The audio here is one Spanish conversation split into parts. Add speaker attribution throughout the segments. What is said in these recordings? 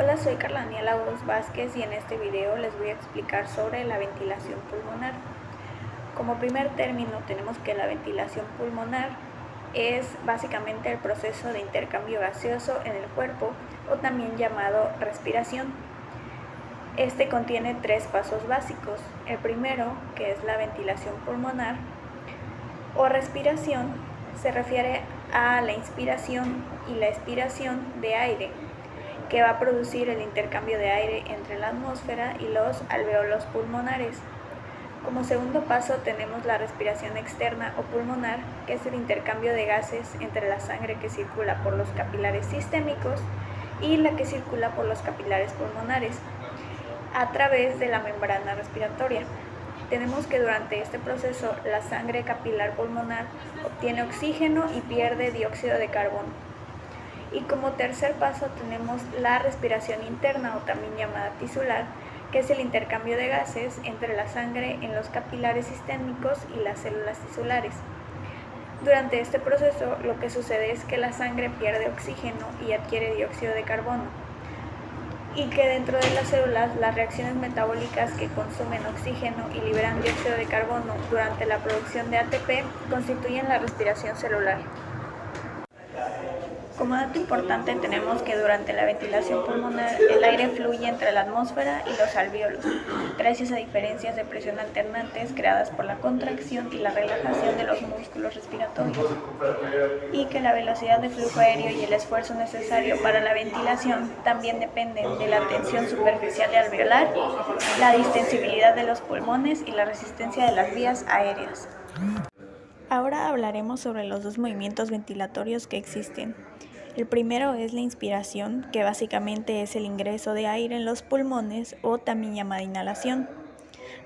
Speaker 1: Hola, soy Carla Daniela Vázquez y en este video les voy a explicar sobre la ventilación pulmonar. Como primer término tenemos que la ventilación pulmonar es básicamente el proceso de intercambio gaseoso en el cuerpo o también llamado respiración. Este contiene tres pasos básicos. El primero, que es la ventilación pulmonar o respiración, se refiere a la inspiración y la expiración de aire, que va a producir el intercambio de aire entre la atmósfera y los alvéolos pulmonares. Como segundo paso tenemos la respiración externa o pulmonar, que es el intercambio de gases entre la sangre que circula por los capilares sistémicos y la que circula por los capilares pulmonares a través de la membrana respiratoria. Tenemos que durante este proceso la sangre capilar pulmonar obtiene oxígeno y pierde dióxido de carbono. Y como tercer paso tenemos la respiración interna o también llamada tisular, que es el intercambio de gases entre la sangre en los capilares sistémicos y las células tisulares. Durante este proceso lo que sucede es que la sangre pierde oxígeno y adquiere dióxido de carbono, y que dentro de las células las reacciones metabólicas que consumen oxígeno y liberan dióxido de carbono durante la producción de ATP constituyen la respiración celular. Como dato importante tenemos que durante la ventilación pulmonar el aire fluye entre la atmósfera y los alvéolos, gracias a diferencias de presión alternantes creadas por la contracción y la relajación de los músculos respiratorios, y que la velocidad de flujo aéreo y el esfuerzo necesario para la ventilación también dependen de la tensión superficial y alveolar, la distensibilidad de los pulmones y la resistencia de las vías aéreas. Ahora hablaremos sobre los dos movimientos ventilatorios que existen. El primero es la inspiración, que básicamente es el ingreso de aire en los pulmones o también llamada inhalación.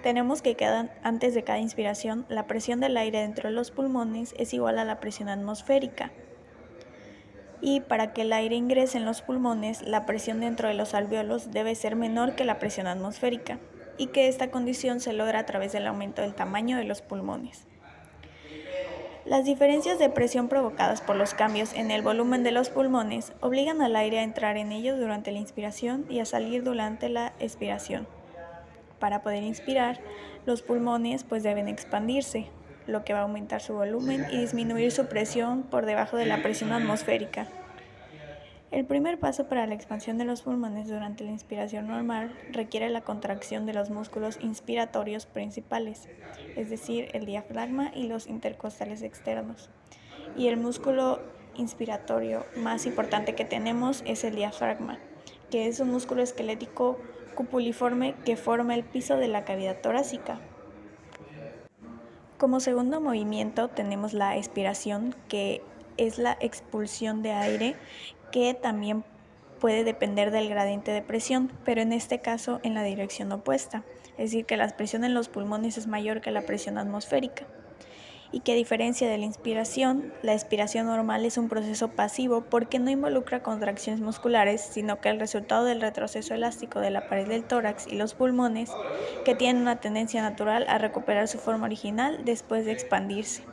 Speaker 1: Tenemos que antes de cada inspiración, la presión del aire dentro de los pulmones es igual a la presión atmosférica. Y para que el aire ingrese en los pulmones, la presión dentro de los alvéolos debe ser menor que la presión atmosférica, y que esta condición se logra a través del aumento del tamaño de los pulmones. Las diferencias de presión provocadas por los cambios en el volumen de los pulmones obligan al aire a entrar en ellos durante la inspiración y a salir durante la expiración. Para poder inspirar, los pulmones deben expandirse, lo que va a aumentar su volumen y disminuir su presión por debajo de la presión atmosférica. El primer paso para la expansión de los pulmones durante la inspiración normal requiere la contracción de los músculos inspiratorios principales, es decir, el diafragma y los intercostales externos. Y el músculo inspiratorio más importante que tenemos es el diafragma, que es un músculo esquelético cupuliforme que forma el piso de la cavidad torácica. Como segundo movimiento tenemos la expiración, que es la expulsión de aire, que también puede depender del gradiente de presión, pero en este caso en la dirección opuesta, es decir, que la presión en los pulmones es mayor que la presión atmosférica. Y que a diferencia de la expiración normal es un proceso pasivo porque no involucra contracciones musculares, sino que el resultado del retroceso elástico de la pared del tórax y los pulmones, que tienen una tendencia natural a recuperar su forma original después de expandirse.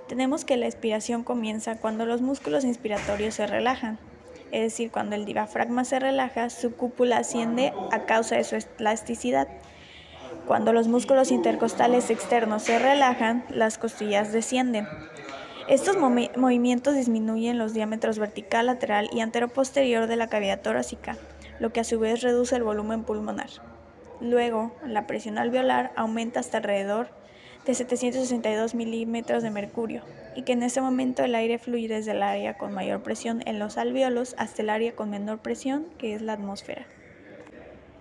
Speaker 1: Tenemos que la expiración comienza cuando los músculos inspiratorios se relajan, es decir, cuando el diafragma se relaja, su cúpula asciende a causa de su elasticidad. Cuando los músculos intercostales externos se relajan, las costillas descienden. Estos movimientos disminuyen los diámetros vertical, lateral y anteroposterior de la cavidad torácica, lo que a su vez reduce el volumen pulmonar. Luego, la presión alveolar aumenta hasta alrededor de 762 milímetros de mercurio, y que en ese momento el aire fluye desde el área con mayor presión en los alvéolos hasta el área con menor presión, que es la atmósfera.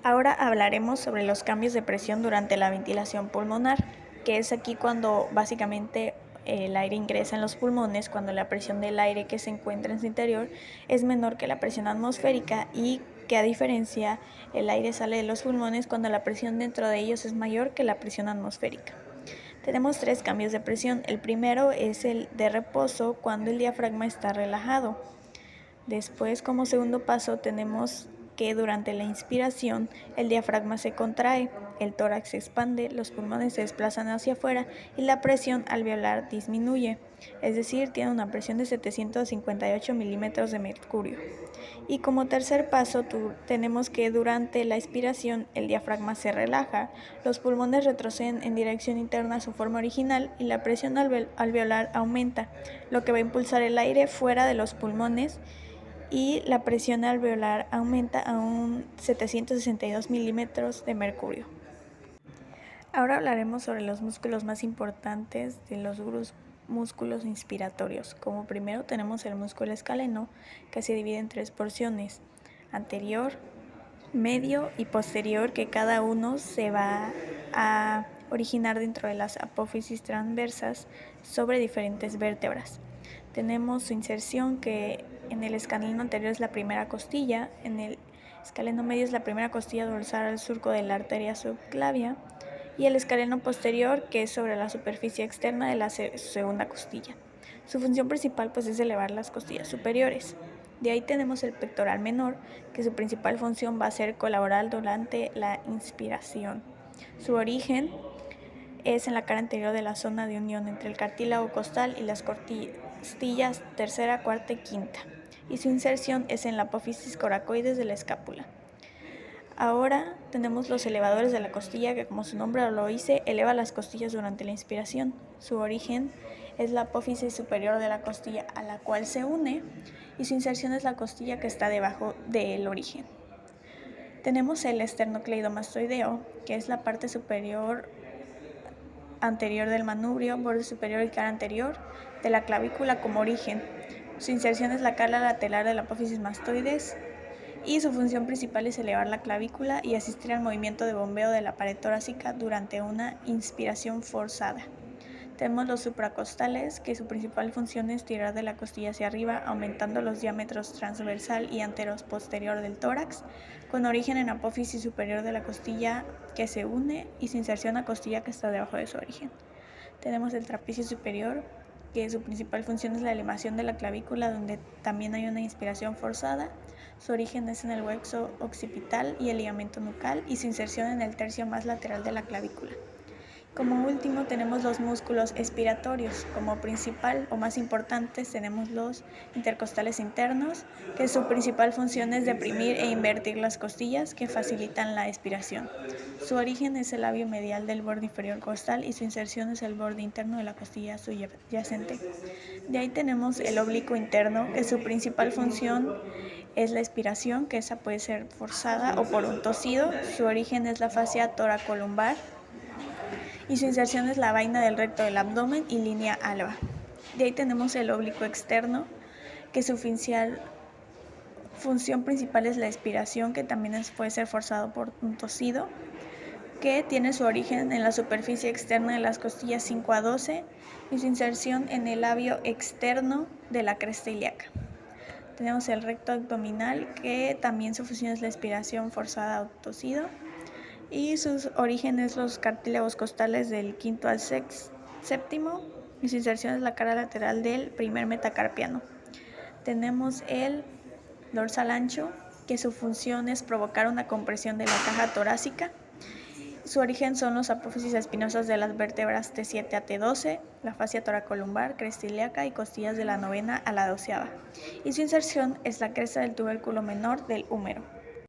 Speaker 1: Ahora hablaremos sobre los cambios de presión durante la ventilación pulmonar, que es aquí cuando básicamente el aire ingresa en los pulmones, cuando la presión del aire que se encuentra en su interior es menor que la presión atmosférica, y que a diferencia el aire sale de los pulmones cuando la presión dentro de ellos es mayor que la presión atmosférica. Tenemos tres cambios de presión. El primero es el de reposo, cuando el diafragma está relajado. Después, como segundo paso, tenemos que durante la inspiración el diafragma se contrae, el tórax se expande, los pulmones se desplazan hacia afuera y la presión alveolar disminuye. es decir, tiene una presión de 758 milímetros de mercurio. Y como tercer paso tenemos que durante la expiración el diafragma se relaja, los pulmones retroceden en dirección interna a su forma original y la presión alveolar aumenta, lo que va a impulsar el aire fuera de los pulmones, y la presión alveolar aumenta a un 762 milímetros de mercurio. Ahora hablaremos sobre los músculos más importantes de los músculos inspiratorios. Como primero tenemos el músculo escaleno, que se divide en 3 porciones: anterior, medio y posterior, que cada uno se va a originar dentro de las apófisis transversas sobre diferentes vértebras. Tenemos su inserción, que en el escaleno anterior es la primera costilla, en el escaleno medio es la primera costilla dorsal al surco de la arteria subclavia, y el escaleno posterior, que es sobre la superficie externa de la segunda costilla. Su función principal es elevar las costillas superiores. De ahí tenemos el pectoral menor, que su principal función va a ser colaborar durante la inspiración. Su origen es en la cara anterior de la zona de unión entre el cartílago costal y las costillas tercera, cuarta y quinta, y su inserción es en la apófisis coracoides de la escápula. Ahora tenemos los elevadores de la costilla, que como su nombre lo dice, eleva las costillas durante la inspiración. Su origen es la apófisis superior de la costilla a la cual se une, y su inserción es la costilla que está debajo del origen. Tenemos el esternocleidomastoideo, que es la parte superior anterior del manubrio, borde superior y cara anterior de la clavícula como origen. Su inserción es la cara lateral de la apófisis mastoides, y su función principal es elevar la clavícula y asistir al movimiento de bombeo de la pared torácica durante una inspiración forzada. Tenemos los supracostales, que su principal función es tirar de la costilla hacia arriba, aumentando los diámetros transversal y anteroposterior del tórax, con origen en apófisis superior de la costilla que se une y su inserción a costilla que está debajo de su origen. Tenemos el trapecio superior, que su principal función es la elevación de la clavícula, donde también hay una inspiración forzada. Su origen es en el hueso occipital y el ligamento nucal, y su inserción en el tercio más lateral de la clavícula. Como último tenemos los músculos expiratorios. Como principal o más importantes tenemos los intercostales internos, que su principal función es deprimir e invertir las costillas que facilitan la expiración. Su origen es el labio medial del borde inferior costal y su inserción es el borde interno de la costilla subyacente. De ahí tenemos el oblicuo interno, que su principal función es la expiración, que esa puede ser forzada o por un tosido. Su origen es la fascia toracolumbar y su inserción es la vaina del recto del abdomen y línea alba. De ahí tenemos el oblicuo externo, que su función principal es la expiración, que también puede ser forzado por un tosido, que tiene su origen en la superficie externa de las costillas 5 a 12 y su inserción en el labio externo de la cresta ilíaca. Tenemos el recto abdominal, que también su función es la expiración forzada o tosido, y sus orígenes los cartílagos costales del quinto al séptimo, y su inserción es la cara lateral del primer metacarpiano. Tenemos el dorsal ancho, que su función es provocar una compresión de la caja torácica. Su origen son los apófisis espinosas de las vértebras T7 a T12, la fascia toracolumbar, cresta ilíaca y costillas de la novena a la 12ª. Y su inserción es la cresta del tubérculo menor del húmero.